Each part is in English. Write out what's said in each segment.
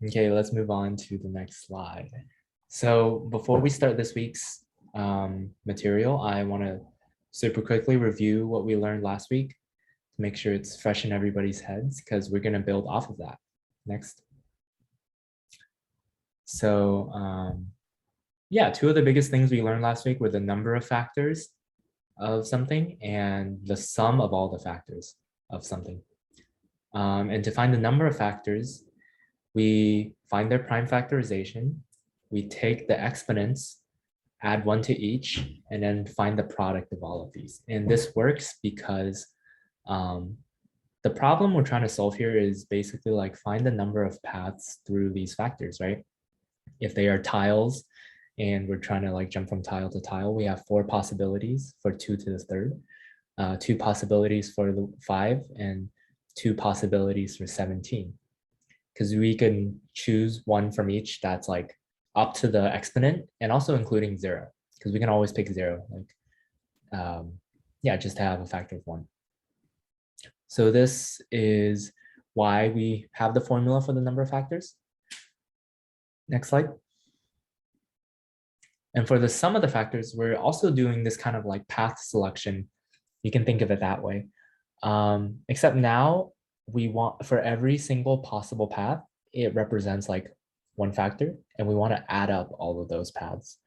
Okay, let's move on to the next slide. So before we start this week's material, I want to super quickly review what we learned last week to make sure it's fresh in everybody's heads because we're going to build off of that. Next. So yeah, two of the biggest things we learned last week were the number of factors of something and the sum of all the factors of something. And to find the number of factors, we find their prime factorization, we take the exponents, add one to each, and then find the product of all of these. And this works because the problem we're trying to solve here is basically like find the number of paths through these factors, right? If they are tiles and we're trying to like jump from tile to tile, we have 4 possibilities for 2 to the third, 2 possibilities for the 5, and 2 possibilities for 17. Because we can choose one from each that's like up to the exponent and also including 0, because we can always pick 0, like yeah, just to have a factor of 1. So this is why we have the formula for the number of factors. Next slide. And for the sum of the factors, we're also doing this kind of like path selection. You can think of it that way. Except now we want, for every single possible path, it represents like 1 factor, and we want to add up all of those paths.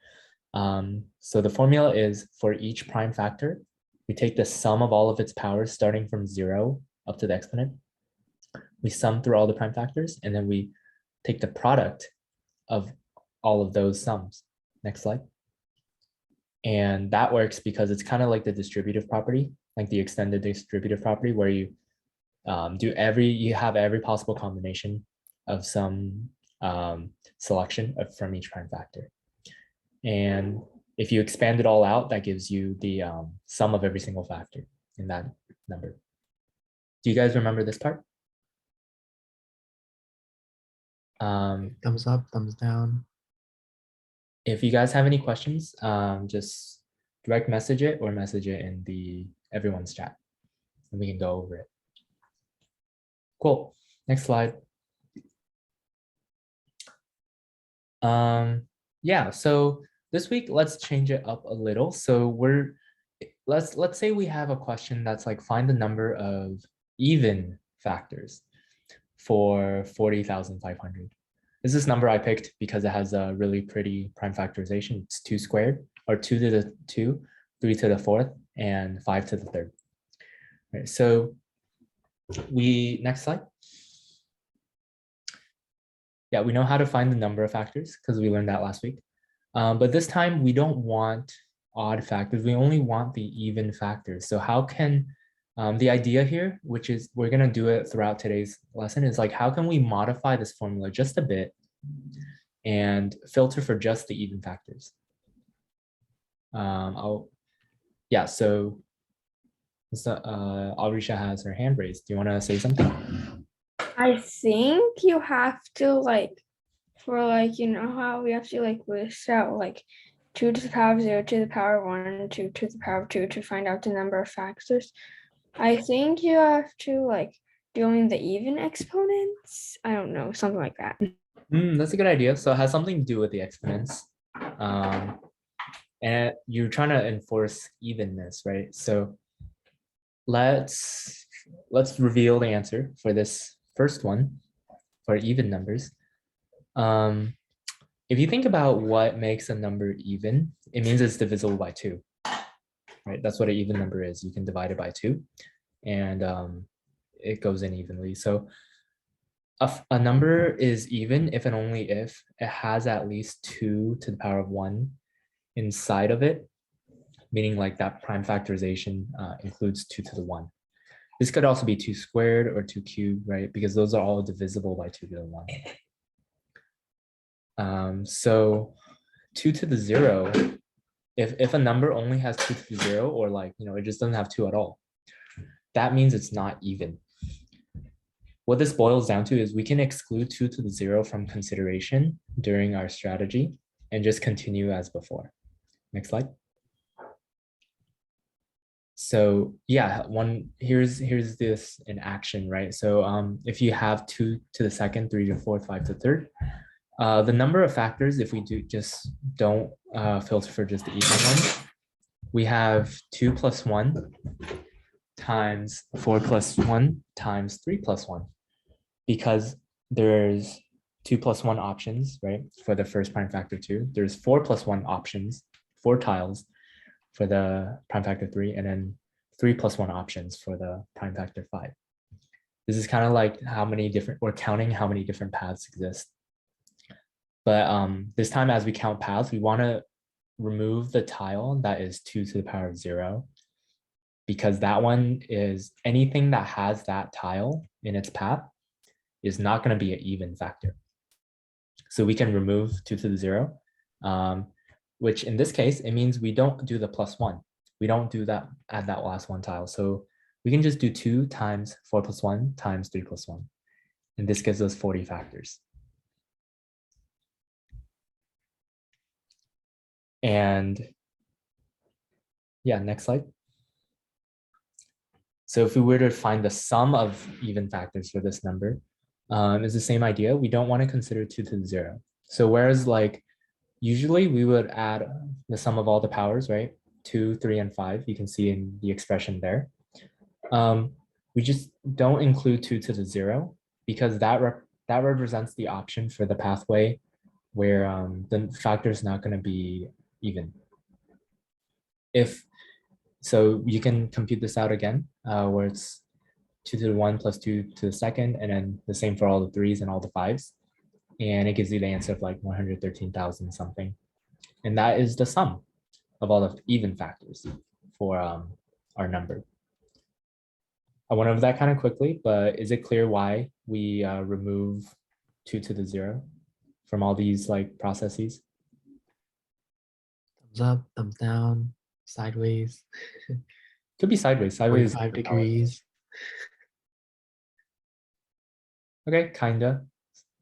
So the formula is for each prime factor, we take the sum of all of its powers starting from 0 up to the exponent. We sum through all the prime factors, and then we take the product of all of those sums. Next slide. And that works because it's kind of like the distributive property, like the extended distributive property, where you you have every possible combination of some selection from each prime factor. And if you expand it all out, that gives you the sum of every single factor in that number. Do you guys remember this part? Thumbs up, thumbs down. If you guys have any questions, just direct message it or message it in the everyone's chat, and we can go over it. Cool. Next slide. Yeah, so this week, let's change it up a little. So let's say we have a question that's like find the number of even factors for 40,500. This is number I picked because it has a really pretty prime factorization. It's 2 squared, or 2 to the 2, 3 to the 4th, and 5 to the 3rd. Right, so next slide. Yeah, we know how to find the number of factors because we learned that last week. But this time we don't want odd factors. We only want the even factors. So how can, the idea here, which is we're going to do it throughout today's lesson, is like, how can we modify this formula just a bit and filter for just the even factors? Yeah, so Alrisha has her hand raised. Do you want to say something? I think you have to like, for like, you know how we have to like list out like 2 to the power of 0 to the power of 1, 2 to the power of 2 to find out the number of factors. I think you have to like doing the even exponents. I don't know, something like that. That's a good idea. So it has something to do with the exponents. And you're trying to enforce evenness, right? So let's reveal the answer for this first one for even numbers. If you think about what makes a number even, it means it's divisible by 2, right? That's what an even number is. You can divide it by 2, and it goes in evenly. So a number is even if and only if it has at least 2 to the power of 1 inside of it, meaning like that prime factorization includes 2 to the 1. This could also be 2 squared or 2 cubed, right? Because those are all divisible by 2 to the 1. So 2 to the 0, if a number only has 2 to the 0, or like, you know, it just doesn't have 2 at all, that means it's not even. What this boils down to is we can exclude 2 to the 0 from consideration during our strategy and just continue as before. Next slide. So yeah, here's this in action, right? So if you have 2 to the second, 3 to the fourth, 5 to the third, the number of factors, if we don't filter for just the even ones, we have 2 plus 1 times 4 plus 1 times 3 plus 1, because there's 2 plus 1 options, right? For the first prime factor 2, there's 4 plus 1 options, 4 tiles for the prime factor 3, and then 3 plus 1 options for the prime factor 5. This is kind of like how many different, we're counting how many different paths exist. But this time, as we count paths, we want to remove the tile that is 2 to the power of 0, because that one is anything that has that tile in its path is not going to be an even factor. So we can remove 2 to the 0, which in this case, it means we don't do the plus 1. We don't do that, add that last one tile. So we can just do 2 times 4 plus 1 times 3 plus 1. And this gives us 40 factors. And yeah, next slide. So if we were to find the sum of even factors for this number, it's the same idea. We don't want to consider 2 to the 0. So whereas like usually we would add the sum of all the powers, right? 2, 3, and 5. You can see in the expression there. We just don't include 2 to the 0 because that represents the option for the pathway where the factor is not going to be even. So you can compute this out again, where it's 2 to the 1 plus 2 to the second, and then the same for all the 3s and all the 5s. And it gives you the answer of like 113,000 something. And that is the sum of all the even factors for our number. I went over that kind of quickly, but is it clear why we remove 2 to the 0 from all these like processes? Thumbs up, thumbs down, sideways, Could be sideways. Sideways. 45 degrees. Okay, kinda.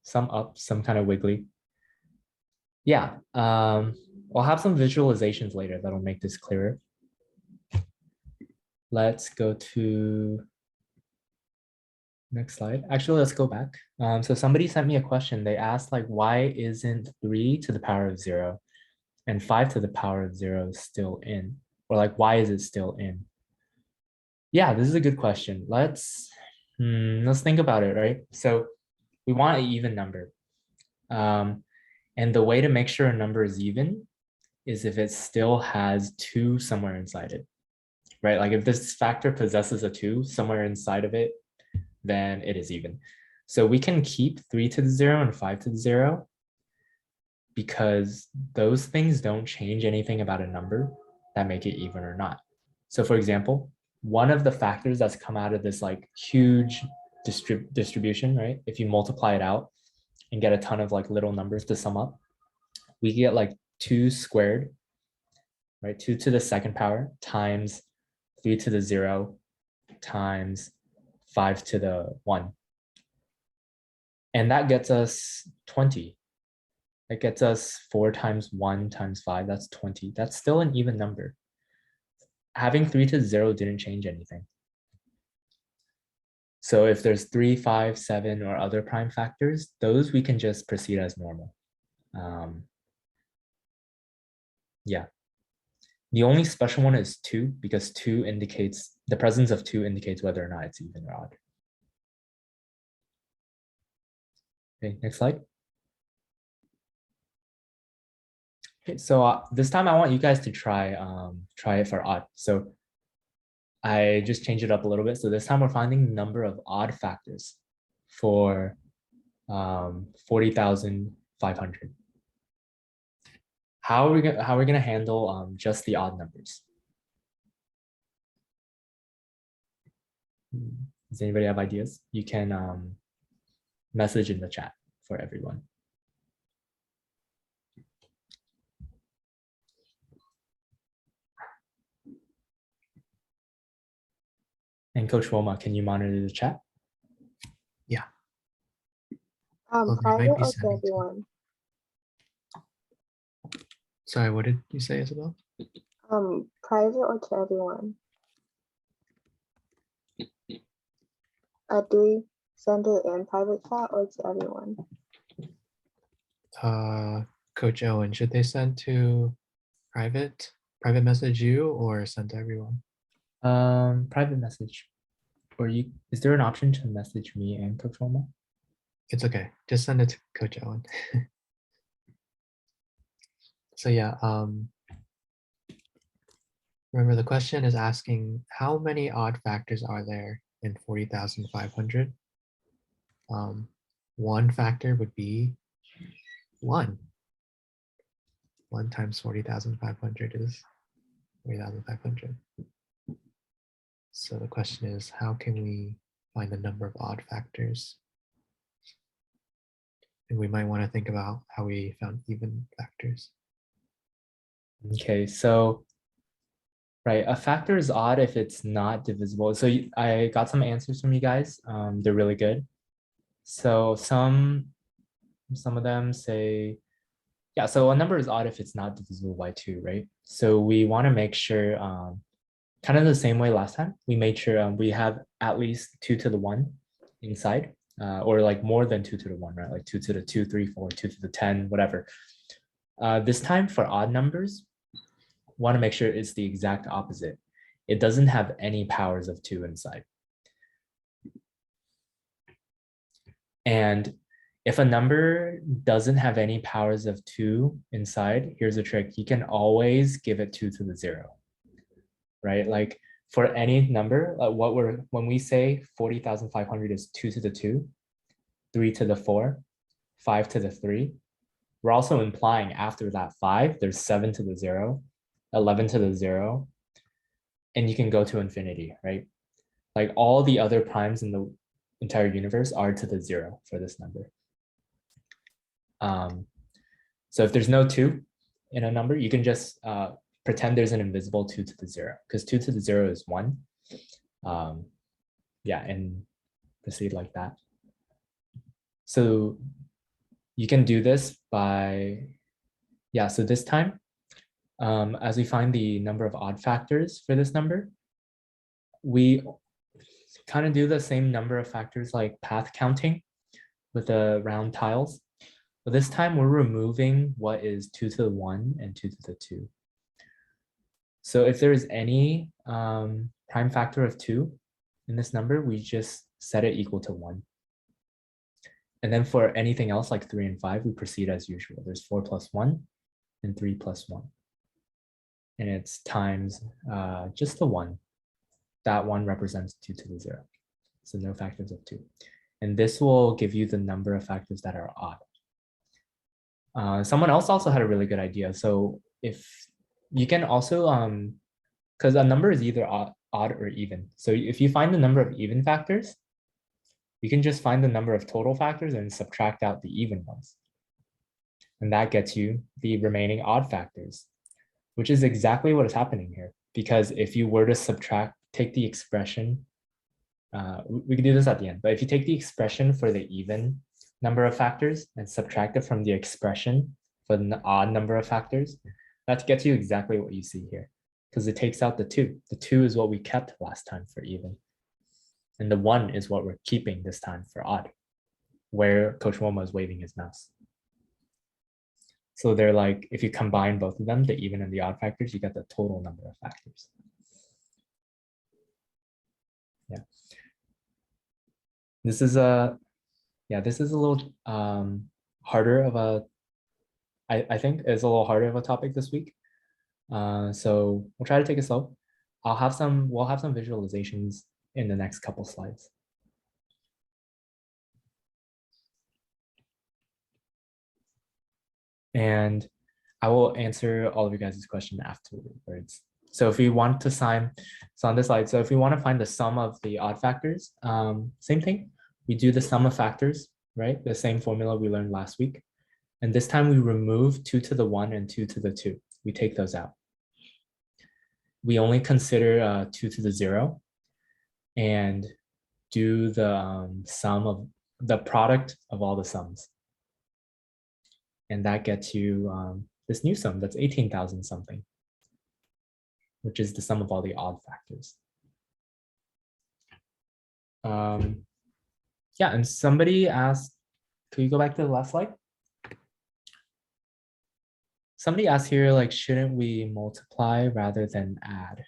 Some up, some kind of wiggly. Yeah, I'll have some visualizations later that'll make this clearer. Let's go to next slide. Actually, let's go back. So somebody sent me a question. They asked like, why isn't 3 to the power of 0 and 5 to the power of 0 still in? Or like, why is it still in? Yeah, this is a good question. Let's think about it, right? So we want an even number. And the way to make sure a number is even is if it still has 2 somewhere inside it, right? Like if this factor possesses a 2 somewhere inside of it, then it is even. So we can keep 3 to the 0 and 5 to the 0 because those things don't change anything about a number that make it even or not. So for example, one of the factors that's come out of this like huge distribution, right? If you multiply it out and get a ton of like little numbers to sum up, we get like 2 squared, right? 2 to the second power times 3 to the 0 times 5 to the 1. And that gets us 20. It gets us 4 times 1 times 5, that's 20. That's still an even number. Having 3 to 0 didn't change anything. So if there's 3, 5, 7, or other prime factors, those we can just proceed as normal. Yeah. The only special one is 2 because 2 indicates, the presence of 2 indicates whether or not it's even or odd. Okay, next slide. Okay, so this time I want you guys to try it for odd. So I just changed it up a little bit. So this time we're finding the number of odd factors for 40,500. How are we gonna handle just the odd numbers? Does anybody have ideas? You can message in the chat for everyone. And Coach Roma, can you monitor the chat? Yeah. Well, they Private might be or to sending to- everyone? Sorry, what did you say, Isabel? Private or to everyone? do we send it in private chat or to everyone? Coach Owen, should they send to private message you or send to everyone? Private message. Or is there an option to message me and Coach Roma? It's okay. Just send it to Coach Owen. So yeah, remember the question is asking how many odd factors are there in 40,500? One factor would be 1. 1 times 40,500 is 40,500. So the question is, how can we find the number of odd factors? And we might want to think about how we found even factors. Okay, so right, a factor is odd if it's not divisible. So I got some answers from you guys. They're really good. So some of them say, yeah, so a number is odd if it's not divisible by 2, right? So we want to make sure, kind of the same way last time, we made sure we have at least 2 to the 1 inside, or like more than 2 to the 1, right? Like 2 to the 2, 3, 4, 2 to the 10, whatever. This time for odd numbers, want to make sure it's the exact opposite. It doesn't have any powers of 2 inside. And if a number doesn't have any powers of 2 inside, here's a trick. You can always give it 2 to the 0, right? Like for any number, when we say 40,500 is 2 to the 2, 3 to the 4, 5 to the 3, we're also implying after that 5, there's 7 to the 0, 11 to the 0, and you can go to infinity, right? Like all the other primes in the entire universe are to the 0 for this number. So if there's no 2 in a number, you can just pretend there's an invisible 2 to the 0, because 2 to the 0 is 1. Yeah, and proceed like that. So you can do this by, yeah, so this time, as we find the number of odd factors for this number, we kind of do the same number of factors like path counting with the round tiles. But this time we're removing what is 2 to the 1 and 2 to the 2. So if there is any prime factor of 2 in this number, we just set it equal to 1. And then for anything else like 3 and 5, we proceed as usual. There's 4 plus 1 and 3 plus 1. And it's times just the 1. That 1 represents 2 to the 0. So no factors of 2. And this will give you the number of factors that are odd. Someone else also had a really good idea. So if you can also, because a number is either odd or even. So if you find the number of even factors, you can just find the number of total factors and subtract out the even ones. And that gets you the remaining odd factors, which is exactly what is happening here. Because if you were to take the expression, we can do this at the end, but if you take the expression for the even number of factors and subtract it from the expression for the odd number of factors, that gets you exactly what you see here, because it takes out the 2. The 2 is what we kept last time for even. And the 1 is what we're keeping this time for odd, where Coach Woma is waving his mouse. So they're like, if you combine both of them, the even and the odd factors, you get the total number of factors. Yeah. This is a little harder of a, I think it's a little harder of a topic this week. So we'll try to take it slow. We'll have some visualizations in the next couple slides. And I will answer all of you guys' questions afterwards. So if we want to so on this slide, so if we want to find the sum of the odd factors, same thing. We do the sum of factors, right? The same formula we learned last week. And this time we remove 2 to the 1 and 2 to the 2. We take those out. We only consider 2 to the 0 and do the sum of the product of all the sums. And that gets you this new sum that's 18,000 something, which is the sum of all the odd factors. Yeah, and somebody asked, could you go back to the last slide? Somebody asked here, like, shouldn't we multiply rather than add?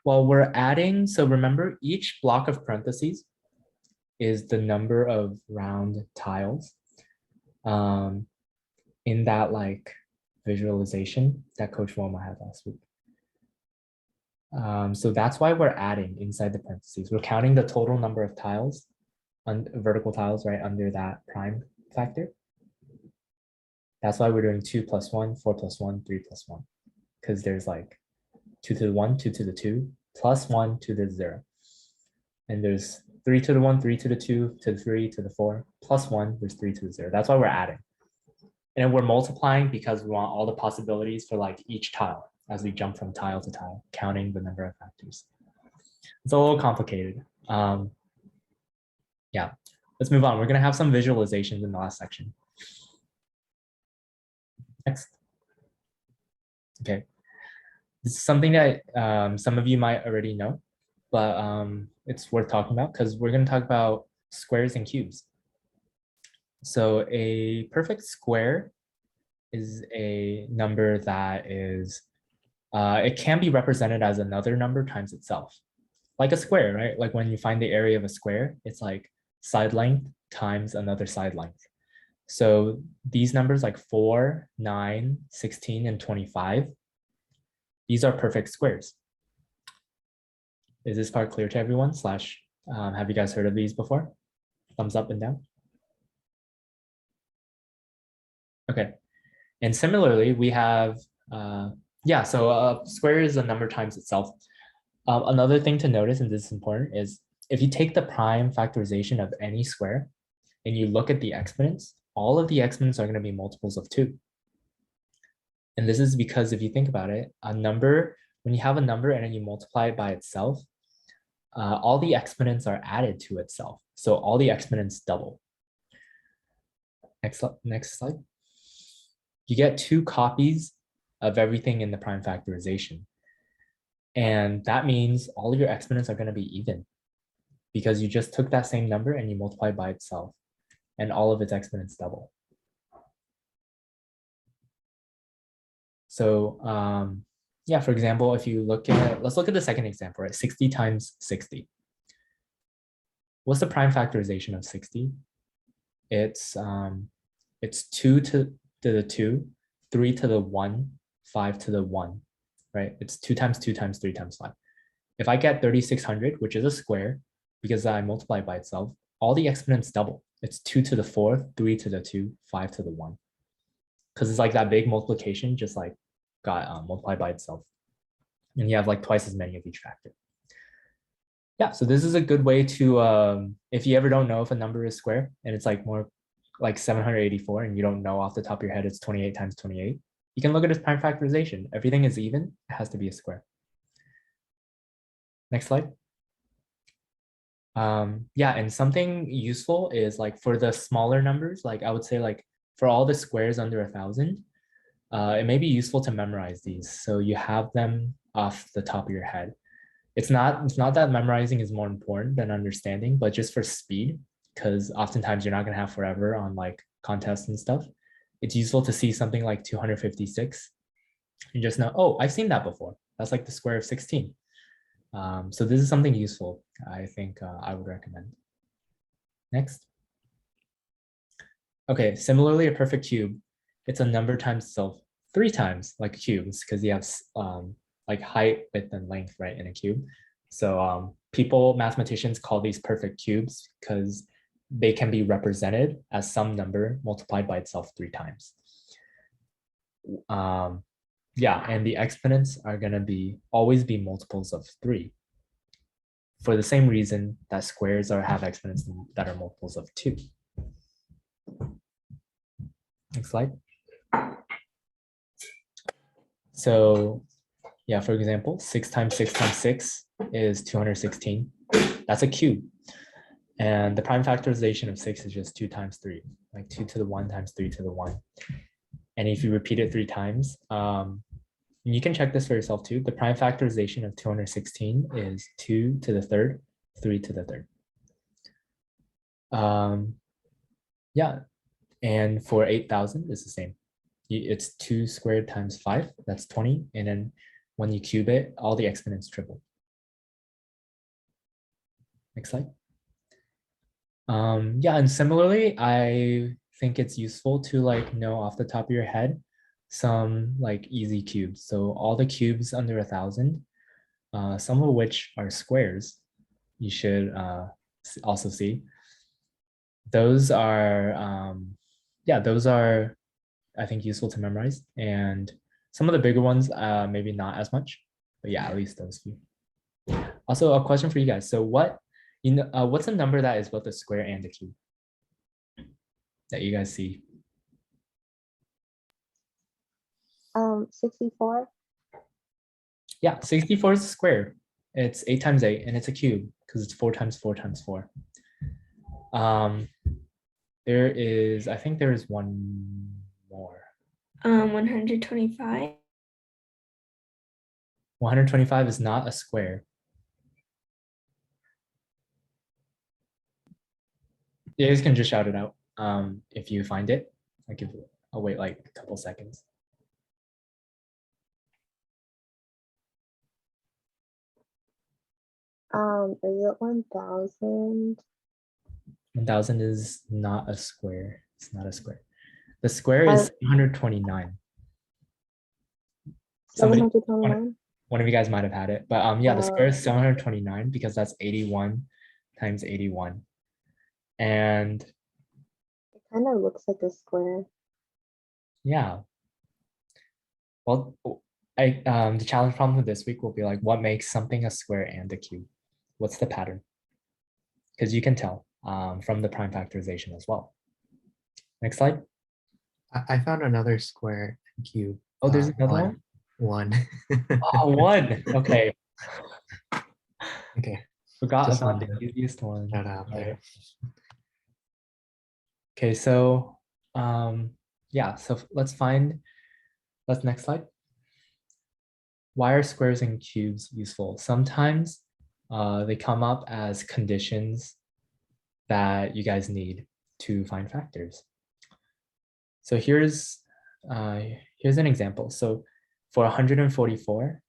Well, we're adding, so remember each block of parentheses is the number of round tiles in that like visualization that Coach Woma had last week. So that's why we're adding inside the parentheses. We're counting the total number of tiles, vertical tiles, right, under that prime factor. That's why we're doing 2 plus 1, 4 plus 1, 3 plus 1. Because there's like 2 to the 1, 2 to the 2, plus 1 to the 0. And there's 3 to the 1, 3 to the 2, to the 3, to the 4, plus 1, there's 3 to the 0. That's why we're adding. And we're multiplying because we want all the possibilities for like each tile as we jump from tile to tile, counting the number of factors. It's a little complicated. Yeah, let's move on. We're gonna have some visualizations in the last section. Next. Okay. This is something that some of you might already know, but it's worth talking about because we're gonna talk about squares and cubes. So a perfect square is a number that is, it can be represented as another number times itself. Like a square, right? Like when you find the area of a square, it's like side length times another side length. So these numbers like 4, 9, 16, and 25, these are perfect squares. Is this part clear to everyone? Slash, have you guys heard of these before? Thumbs up and down. Okay. And similarly, we have, so a square is a number times itself. Another thing to notice, and this is important, is if you take the prime factorization of any square and you look at the exponents, all of the exponents are going to be multiples of 2. And this is because if you think about it, a number, when you have a number and then you multiply it by itself, all the exponents are added to itself. So all the exponents double. Next slide. You get 2 copies of everything in the prime factorization. And that means all of your exponents are going to be even because you just took that same number and you multiplied by itself and all of its exponents double. So for example, if you look at, let's look at the second example, right? 60 times 60. What's the prime factorization of 60? It's 2 to the 2, 3 to the 1, 5 to the 1, right? It's 2 times 2 times 3 times 5. If I get 3600, which is a square, because I multiply by itself, all the exponents double. It's 2 to the 4, 3 to the 2, 5 to the 1. Because it's like that big multiplication just like got multiplied by itself. And you have like twice as many of each factor. Yeah, so this is a good way to, if you ever don't know if a number is square and it's like more like 784 and you don't know off the top of your head it's 28 times 28, you can look at its prime factorization. Everything is even, it has to be a square. Next slide. And something useful is like for the smaller numbers, like I would say like for all the squares under 1,000, it may be useful to memorize these. So you have them off the top of your head. It's not that memorizing is more important than understanding, but just for speed, because oftentimes you're not gonna have forever on like contests and stuff. It's useful to see something like 256 and just know, oh, I've seen that before. That's like the square of 16. So this is something useful, I think I would recommend. Next. Okay, similarly, a perfect cube, it's a number times itself 3 times like cubes because you have like height, width, and length, right, in a cube. So mathematicians call these perfect cubes because they can be represented as some number multiplied by itself 3 times. And the exponents are going to always be multiples of 3 for the same reason that squares have exponents that are multiples of 2. Next slide. So for example, 6 times 6 times 6 is 216. That's a cube. And the prime factorization of 6 is just 2 times 3, like 2 to the 1 times 3 to the 1. And if you repeat it 3 times, And you can check this for yourself too. The prime factorization of 216 is 2 to the third, 3 to the third. Yeah, and for 8,000, it's the same. It's 2 squared times 5, that's 20. And then when you cube it, all the exponents triple. Next slide. Yeah, and similarly, I think it's useful to like know off the top of your head some like easy cubes. So all the cubes under 1,000, some of which are squares, you should also see. Those are, yeah, those are, I think, useful to memorize. And some of the bigger ones, maybe not as much, but yeah, at least those few. Also, a question for you guys. So what's a number that is both a square and a cube that you guys see? 64. Yeah, 64 is a square. It's 8 times 8, and it's a cube because it's 4 times 4 times 4. There is, I think there is one more. 125. 125 is not a square. You guys can just shout it out if you find it. I'll wait like a couple seconds. Is it 1,000? 1,000 is not a square. It's not a square. The square is 729. Somebody, 729? one of you guys might have had it, but yeah, the square is Okay. 729 because that's 81 times 81. And It kind of looks like a square. yeah. Well, the challenge problem for this week will be like, what makes something a square and a cube? What's the pattern? Because you can tell from the prime factorization as well. Next slide. I found another square and cube. Oh, there's another one? One. Oh, one. Okay. Okay. Forgot Just about one. the easiest one. Shout out there. Right. Okay, so yeah, so let's next slide. Why are squares and cubes useful? Sometimes they come up as conditions that you guys need to find factors. So here's an example. So for 144,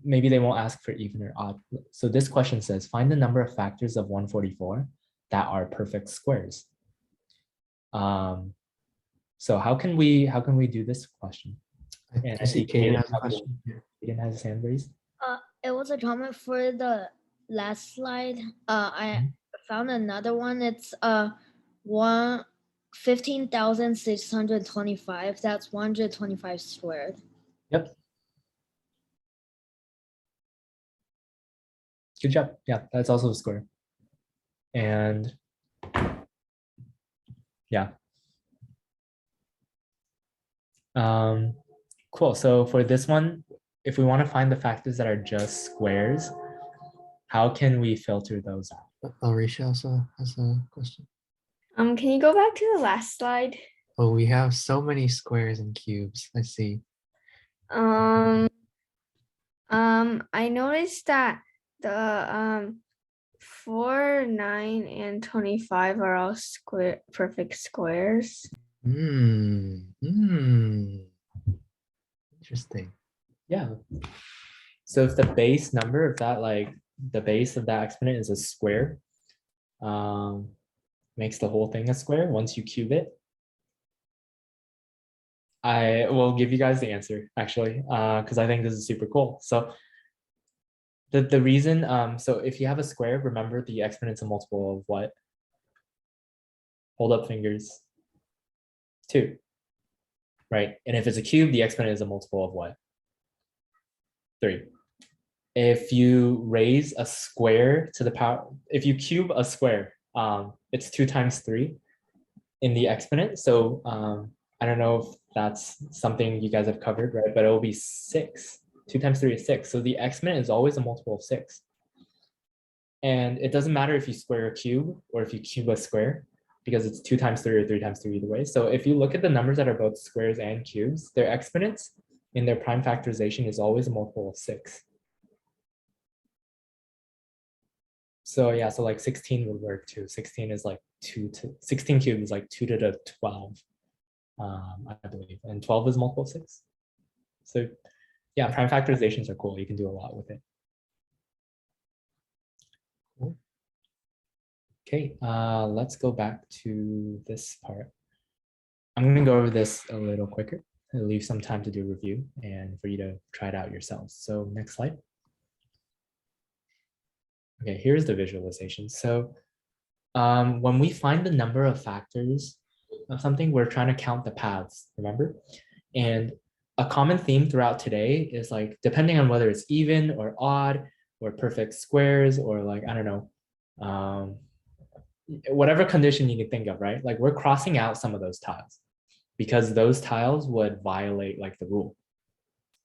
maybe they won't ask for even or odd. So this question says, find the number of factors of 144 that are perfect squares. So how can we do this question? And I see Kaden has a question. Kaden has his hand raised. It was a comment for the last slide. I found another one. It's 15,625. That's 125 squared. Yep. Good job. Yeah, that's also a square. And yeah. Cool. So for this one, if we want to find the factors that are just squares, how can we filter those out? Alicia also has a question. Can you go back to the last slide? Oh, we have so many squares and cubes. I see. I noticed that the 4, 9, and 25 are all perfect squares. Interesting. Yeah. So if the base number of that, like the base of that exponent is a square, makes the whole thing a square once you cube it. I will give you guys the answer actually, because I think this is super cool. So the reason, so if you have a square, remember the exponent's a multiple of what? Hold up fingers. 2. Right? And if it's a cube, the exponent is a multiple of what? 3. If you raise a square to the power, if you cube a square, it's 2 times 3 in the exponent. So I don't know if that's something you guys have covered, right? But it will be 6. 2 times 3 is 6. So the exponent is always a multiple of 6. And it doesn't matter if you square a cube or if you cube a square, because it's 2 times 3 or 3 times 3 either way. So if you look at the numbers that are both squares and cubes, their exponents in their prime factorization is always a multiple of 6. So yeah, so like 16 would work too. 16 is like 16 cubed is like 2 to the 12, I believe. And 12 is multiple of 6. So yeah, prime factorizations are cool. You can do a lot with it. Cool. Okay, let's go back to this part. I'm going to go over this a little quicker. I'll leave some time to do a review and for you to try it out yourselves. So next slide. Okay, here's the visualization. So when we find the number of factors of something, we're trying to count the paths, remember? And a common theme throughout today is like, depending on whether it's even or odd or perfect squares or like, I don't know, whatever condition you can think of, right? Like we're crossing out some of those tiles because those tiles would violate like the rule.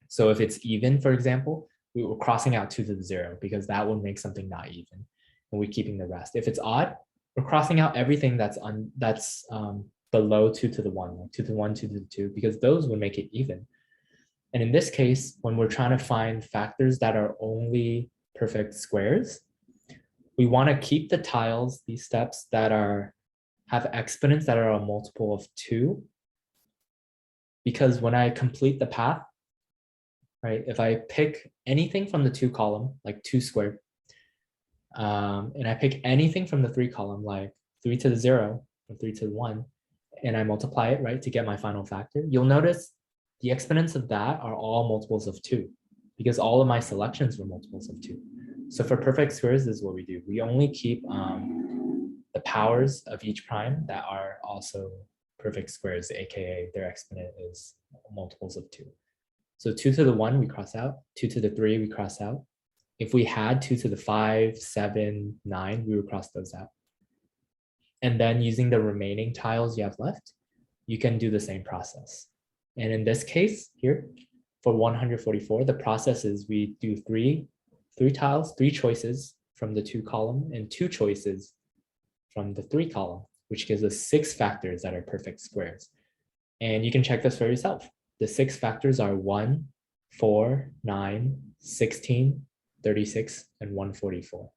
So if it's even, for example, we were crossing out 2 to the 0 because that would make something not even and we're keeping the rest. If it's odd, we're crossing out everything that's below 2 to the 1, like 2 to the 1, 2 to the 2, because those would make it even. And in this case, when we're trying to find factors that are only perfect squares, we want to keep the tiles, these steps that have exponents that are a multiple of 2, because when I complete the path, right, if I pick anything from the 2 column, like 2 squared, and I pick anything from the 3 column, like 3 to the 0 or 3 to the 1, and I multiply it, right, to get my final factor, you'll notice the exponents of that are all multiples of 2 because all of my selections were multiples of 2. So for perfect squares, this is what we do. We only keep the powers of each prime that are also perfect squares, aka their exponent is multiples of 2. So 2 to the 1, we cross out. 2 to the 3, we cross out. If we had 2 to the 5, 7, 9, we would cross those out. And then using the remaining tiles you have left, you can do the same process. And in this case here, for 144, the process is we do three tiles, 3 choices from the 2 column and 2 choices from the 3 column, which gives us 6 factors that are perfect squares. And you can check this for yourself. The 6 factors are 1, 4, 9, 16, 36, and 144.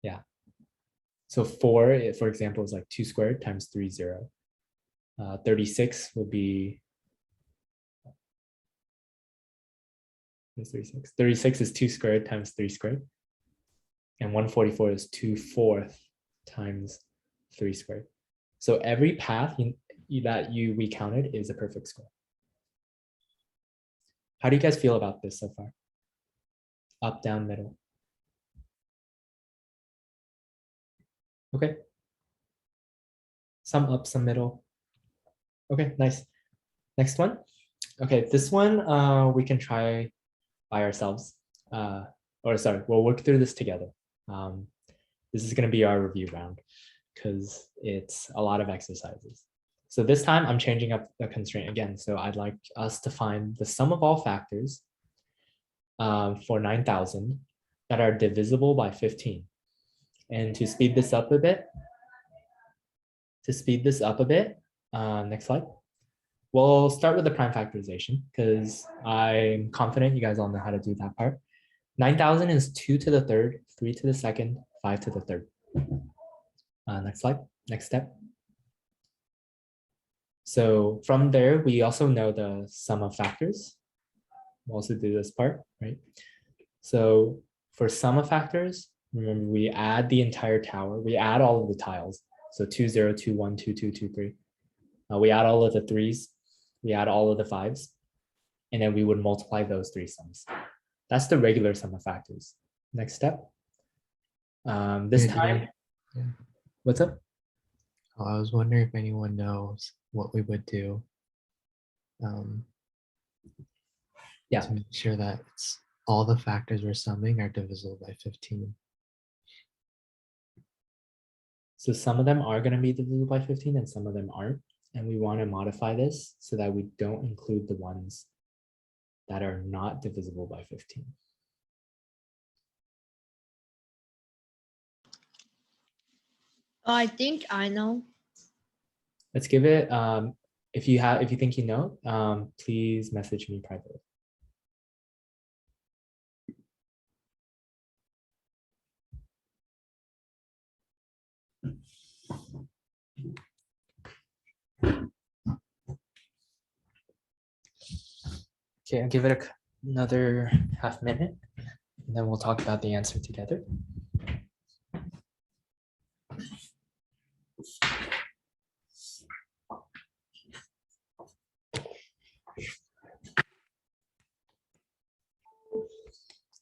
Yeah. So 4, for example, is like 2 squared times 3, 0. 36 would be 36. 36 is 2 squared times 3 squared. And 144 is 2/4 times 3 squared. So every path that we counted is a perfect square. How do you guys feel about this so far? Up, down, middle. Okay. Some up, some middle. Okay, nice. Next one. Okay, this one we can try by ourselves. Or sorry, we'll work through this together. This is going to be our review round because it's a lot of exercises. So this time I'm changing up the constraint again. So I'd like us to find the sum of all factors for 9,000 that are divisible by 15. And to speed this up a bit, next slide. We'll start with the prime factorization because I'm confident you guys all know how to do that part. 9,000 is 2 to the 3rd, 3 to the 2nd, 5 to the 3rd. Next slide, next step. So from there, we also know the sum of factors. We'll also do this part, right? So for sum of factors, remember we add the entire tower. We add all of the tiles. So 2, 0, 2, 1, 2, 2, 2, 3. We add all of the 3s. We add all of the 5s. And then we would multiply those 3 sums. That's the regular sum of factors. Next step. This time, what's up? Oh, I was wondering if anyone knows what we would do to make sure that all the factors we're summing are divisible by 15. So some of them are going to be divisible by 15 and some of them aren't. And we want to modify this so that we don't include the ones that are not divisible by 15. I think I know. Let's give it, if you think you know, please message me privately. Okay, I'll give it another half minute, and then we'll talk about the answer together.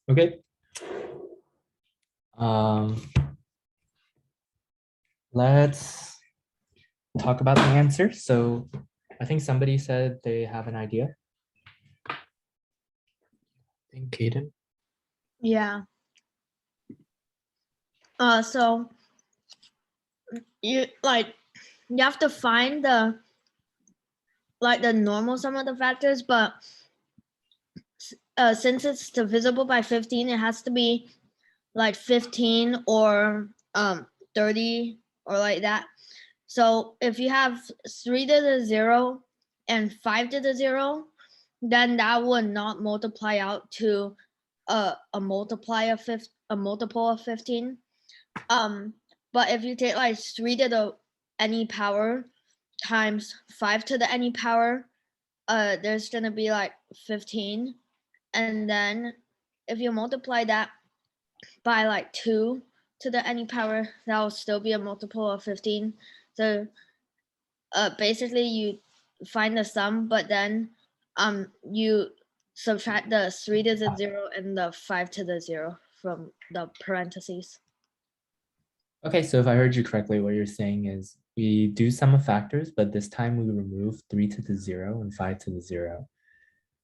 Okay. Let's talk about the answer. So I think somebody said they have an idea. I think Caden. Yeah. So you have to find the normal sum of the factors, but since it's divisible by 15, it has to be like 15 or 30 or like that. So if you have 3 to the 0 and 5 to the 0, then that would not multiply out to a multiple of 15. But if you take like 3 to the any power times 5 to the any power, there's gonna be like 15. And then if you multiply that by like 2 to the any power, that will still be a multiple of 15. So basically you find the sum, but then you subtract the 3 to the 0 and the 5 to the 0 from the parentheses. Okay, so if I heard you correctly, what you're saying is we do sum of factors, but this time we remove 3 to the 0 and 5 to the 0.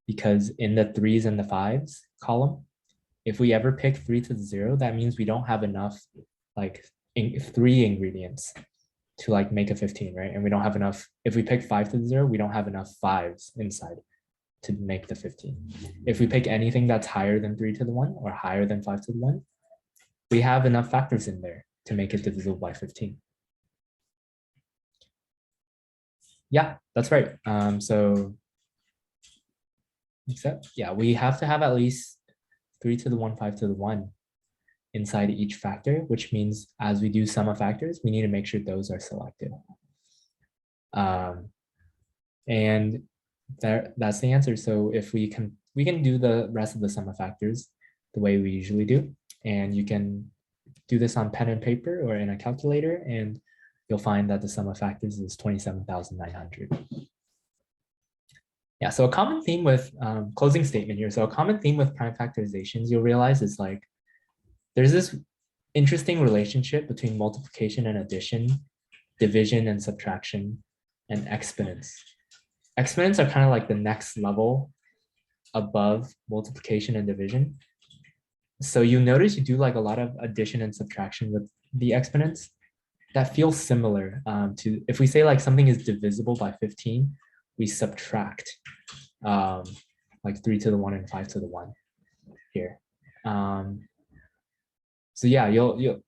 Because in the 3s and the 5s column, if we ever pick 3 to the 0, that means we don't have enough like 3 ingredients to like make a 15, right? And we don't have enough, if we pick 5 to the 0, we don't have enough 5s inside to make the 15. If we pick anything that's higher than 3 to the 1 or higher than 5 to the 1, we have enough factors in there to make it divisible by 15. Yeah, that's right. So except, yeah, we have to have at least 3 to the 1, 5 to the 1 inside each factor, which means as we do sum of factors, we need to make sure those are selected. And that's the answer. So if we can do the rest of the sum of factors the way we usually do, and you can do this on pen and paper or in a calculator, and you'll find that the sum of factors is 27,900. Yeah, so a common theme with closing statement here. So a common theme with prime factorizations, you'll realize is like, there's this interesting relationship between multiplication and addition, division and subtraction, and exponents. Exponents are kind of like the next level above multiplication and division. So you notice you do like a lot of addition and subtraction with the exponents that feels similar to, if we say like something is divisible by 15, we subtract like 3 to the 1 and 5 to the 1 here. So yeah, as you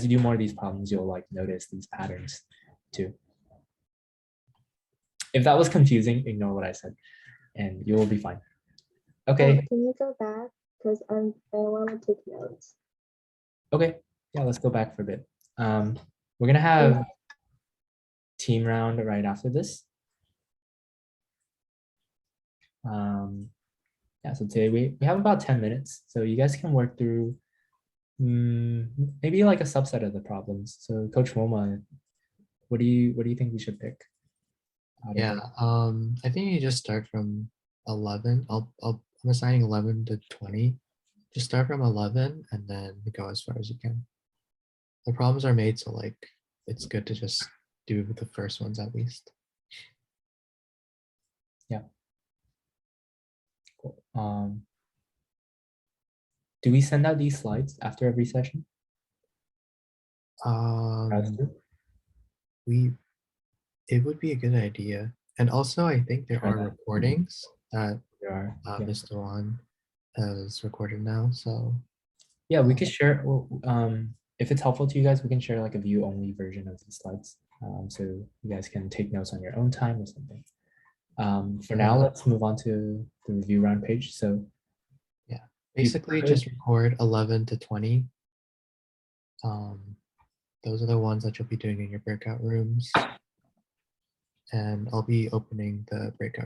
do more of these problems, you'll like notice these patterns too. If that was confusing, ignore what I said and you will be fine. Okay. Can you go back? Because I want to take notes. Okay. Yeah, let's go back for a bit. We're gonna have team round right after this. Yeah, so today we have about 10 minutes, so you guys can work through maybe like a subset of the problems. So Coach Moma, what do you think we should pick? Yeah, I think you just start from 11. I'm assigning 11 to 20. Just start from 11 and then go as far as you can. The problems are made, so like it's good to just do the first ones at least. Yeah. Cool. Do we send out these slides after every session? It would be a good idea. And also I think there are recordings that Mr. Wan has recorded now. So yeah, we could share. if it's helpful to you guys, we can share like a view only version of these slides. So you guys can take notes on your own time or something. For now, let's move on to the review round page. So Basically, just record 11 to 20. Those are the ones that you'll be doing in your breakout rooms. And I'll be opening the breakout